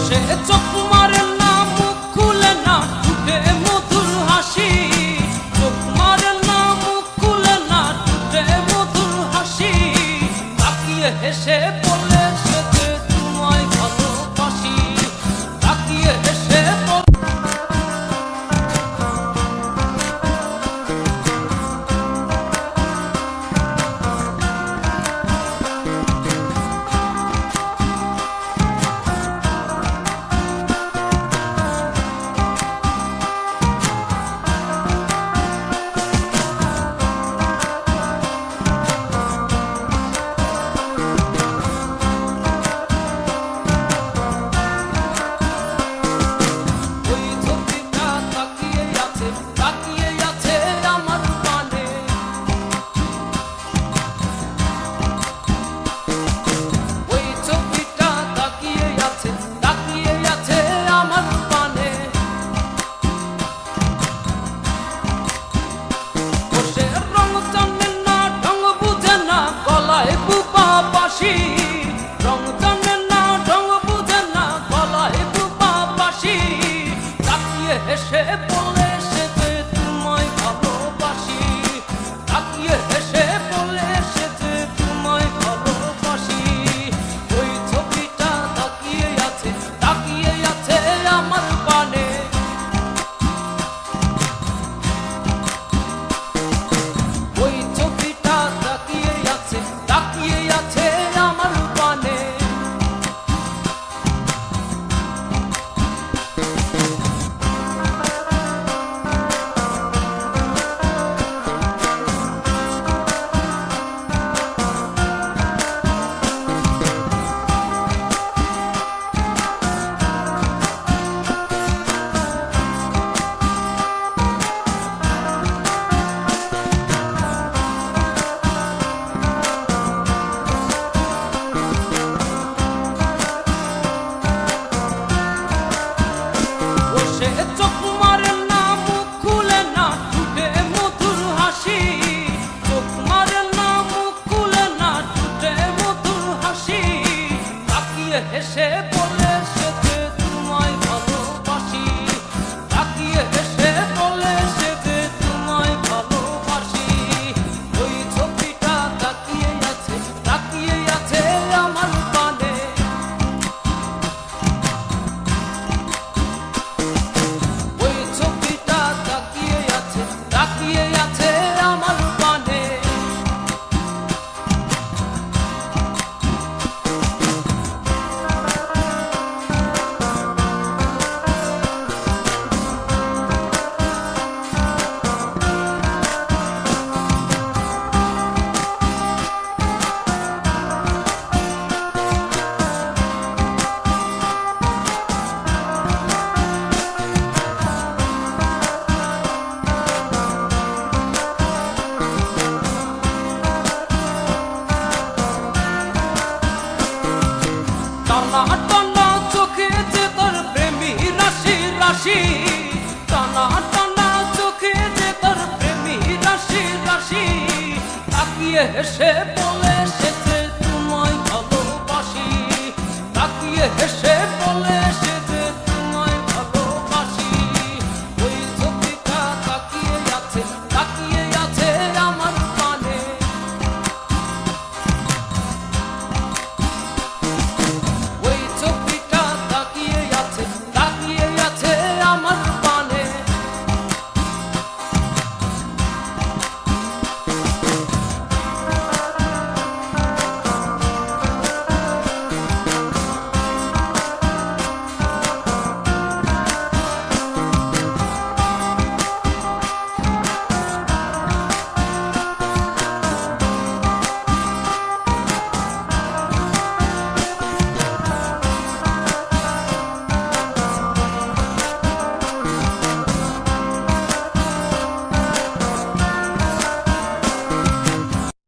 সে চোখ মারে না, মুখ খুলে না, ঠোঁটে মধুর হাসি। চোখ মারে না, মুখ খুলে না, ঠোঁটে মধুর হাসি। তাকিয়ে হেসে বলে সে যে তোমায় ভালোবাসি। তাকিয়ে হেসে হেসে বলে সে যে তোমায় ভালোবাসি। তাকিয়ে হেসে বলে সে যে তোমায় ভালোবাসি। ওই ছবিটা তাকিয়ে আছে আমার পানে। ওই ছবিটা তাকিয়ে আছে আমার পানে। চোখ মারে না, মুখ খুলে না, ঠোঁটে মধুর হাসি। চোখ মারে না, মুখ খুলে না, ঠোঁটে মধুর হাসি। তাকিয়ে হেসে বলে সে যে তোমায় ভালোবাসি। তাকিয়ে হেসে বলে সে যে তোমায় ভালোবাসি। ওই ছবিটা তাকিয়ে আছে আমার পানে। তাকিয়ে আছে আমার পানে। টানা টানা চোখে যে তোর প্রেমী রাশি রাশি। টানা টানা চোখে যে তোর প্রেমী রাশি রাশি। তাকিয়ে হেসে বলে সে যে তোমায় ভালোবাসি। তাকিয়ে হেসে